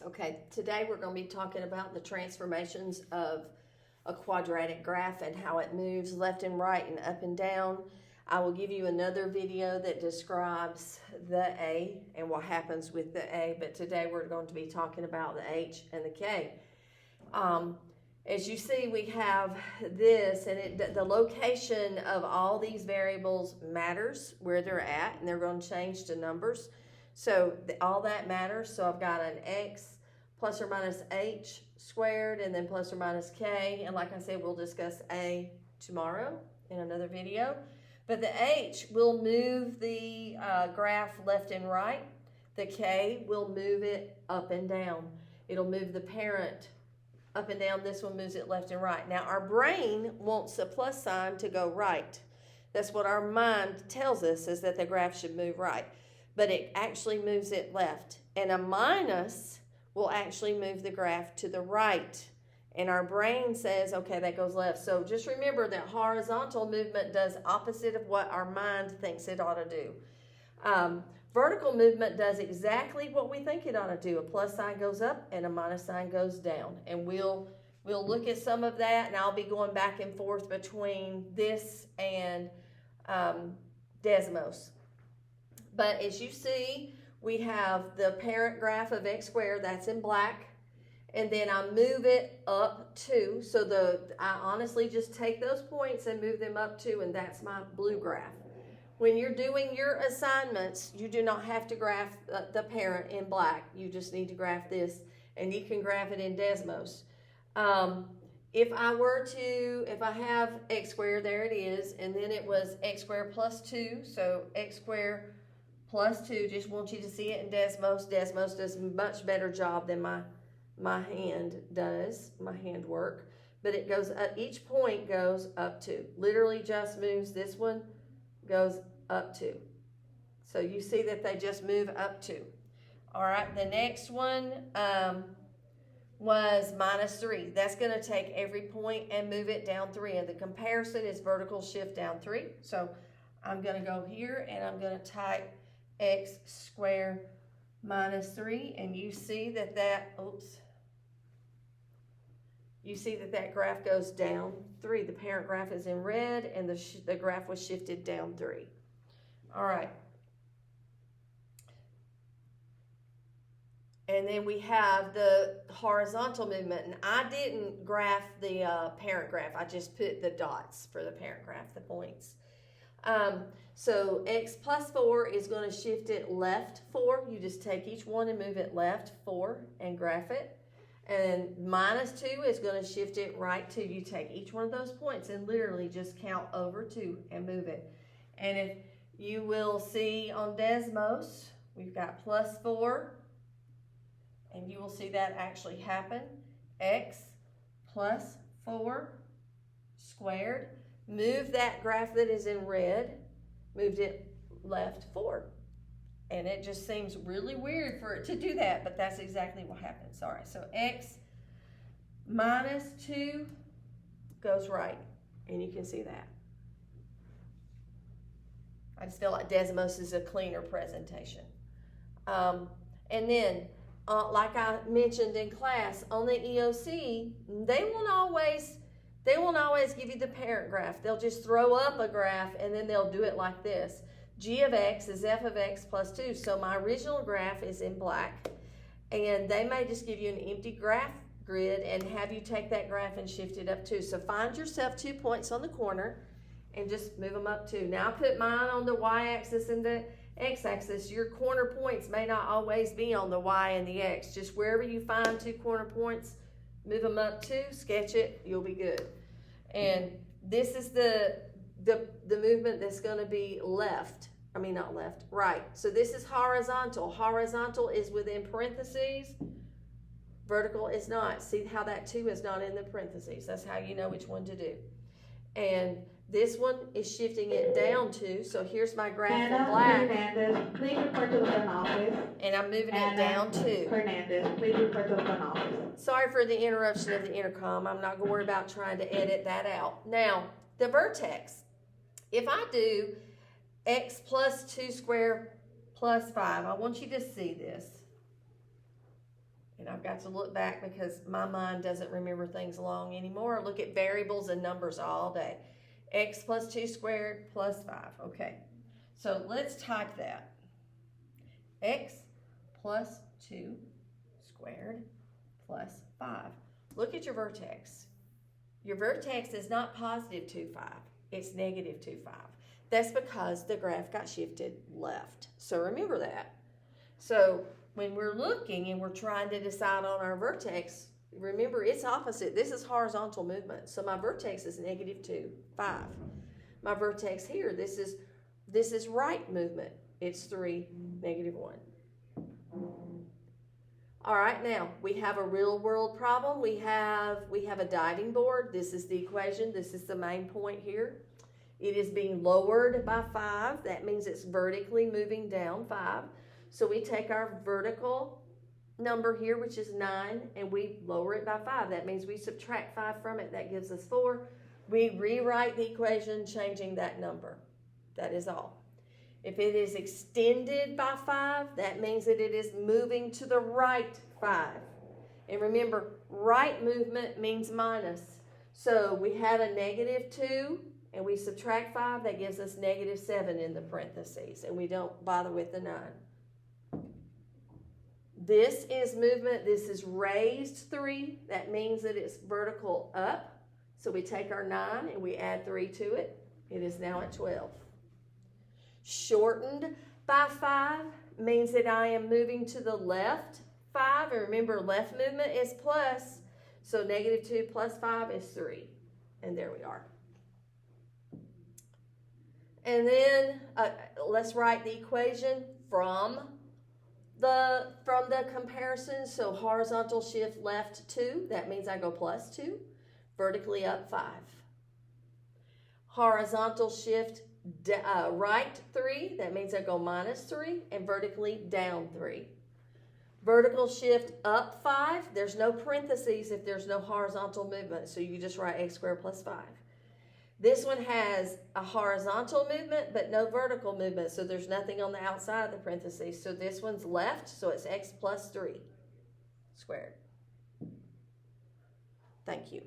Okay, today we're going to be talking about the transformations of a quadratic graph and how it moves left and right and up and down. I will give you another video that describes the A and what happens with the A, but today we're going to be talking about the H and the K. As you see, we have this, and the location of all these variables matters where they're at, and they're going to change to numbers. So all that matters. So I've got an X plus or minus H squared, and then plus or minus K. And like I said, we'll discuss A tomorrow in another video. But the H will move the graph left and right. The K will move it up and down. It'll move the parent up and down. This one moves it left and right. Now our brain wants the plus sign to go right. That's what our mind tells us, is that the graph should move right. But it actually moves it left. And a minus will actually move the graph to the right. And our brain says, okay, that goes left. So just remember that horizontal movement does opposite of what our mind thinks it ought to do. Vertical movement does exactly what we think it ought to do. A plus sign goes up and a minus sign goes down. And we'll look at some of that, and I'll be going back and forth between this and Desmos. But as you see, we have the parent graph of x squared, that's in black. And then I move it up 2. So I honestly just take those points and move them up 2, and that's my blue graph. When you're doing your assignments, you do not have to graph the parent in black. You just need to graph this, and you can graph it in Desmos. If I have x squared, there it is, and then it was x squared plus 2, so x squared plus 2, just want you to see it in Desmos. Desmos does a much better job than my hand does, my hand work. But it goes up, each point goes up 2. Literally just moves, this one goes up 2. So you see that they just move up 2. All right, the next one was minus 3. That's going to take every point and move it down 3. And the comparison is vertical shift down 3. So I'm going to go here and I'm going to type x squared minus 3. And you see that you see that graph goes down 3. The parent graph is in red, and the graph was shifted down 3. All right. And then we have the horizontal movement, and I didn't graph the parent graph. I just put the dots for the parent graph, the points. So x plus 4 is going to shift it left 4. You just take each one and move it left 4 and graph it. And minus 2 is going to shift it right 2. You take each one of those points and literally just count over 2 and move it. And if you will see on Desmos, we've got plus 4. And you will see that actually happen. X plus 4 squared. Move that graph that is in red. Moved it left 4. And it just seems really weird for it to do that, but that's exactly what happens. All right, so x minus 2 goes right, and you can see that. I just feel like Desmos is a cleaner presentation. And then, like I mentioned in class, on the EOC, they won't always give you the parent graph. They'll just throw up a graph, and then they'll do it like this. G of x is f of x plus 2. So my original graph is in black, and they may just give you an empty graph grid and have you take that graph and shift it up 2. So find yourself 2 points on the corner and just move them up 2. Now I put mine on the y-axis and the x-axis. Your corner points may not always be on the y and the x. Just wherever you find 2 corner points, move them up 2, sketch it, you'll be good. And this is the movement that's going to be right. So this is horizontal. Horizontal is within parentheses. Vertical is not. See how that 2 is not in the parentheses. That's how you know which one to do. And this one is shifting it down 2. So here's my graph in black. Hernandez, please report to the front office. And I'm moving it down 2. Hernandez, please report to the front office. Sorry for the interruption of the intercom. I'm not going to worry about trying to edit that out. Now, the vertex. If I do x plus 2 squared plus 5, I want you to see this. And I I've got to look back because my mind doesn't remember things long anymore. Look at variables and numbers all day. X plus 2 squared plus 5. Okay, so let's type that. X plus 2 squared plus 5. Look at your vertex. Your vertex is not positive 2, 5. It's negative 2, 5. That's because the graph got shifted left. So remember that. So when we're looking and we're trying to decide on our vertex, remember it's opposite. This is horizontal movement. So my vertex is negative 2, 5. My vertex here, this is right movement. It's 3, negative 1. All right, now we have a real world problem. We have a diving board. This is the equation. This is the main point here. It is being lowered by 5. That means it's vertically moving down 5. So we take our vertical number here, which is 9, and we lower it by 5. That means we subtract 5 from it. That gives us 4. We rewrite the equation, changing that number. That is all. If it is extended by 5, that means that it is moving to the right 5. And remember, right movement means minus. So we had a negative 2, and we subtract 5. That gives us negative 7 in the parentheses, and we don't bother with the 9. This is movement. This is raised 3. That means that it's vertical up. So we take our 9 and we add 3 to it. It is now at 12. Shortened by 5 means that I am moving to the left 5. And remember, left movement is plus. So negative 2 plus 5 is 3. And there we are. And then let's write the equation from the comparison. So horizontal shift left 2. That means I go plus 2. Vertically up 5. Horizontal shift right 3. That means I go minus 3. And vertically down 3. Vertical shift up 5. There's no parentheses if there's no horizontal movement. So you just write x squared plus 5. This one has a horizontal movement, but no vertical movement. So there's nothing on the outside of the parentheses. So this one's left. So it's x plus 3 squared. Thank you.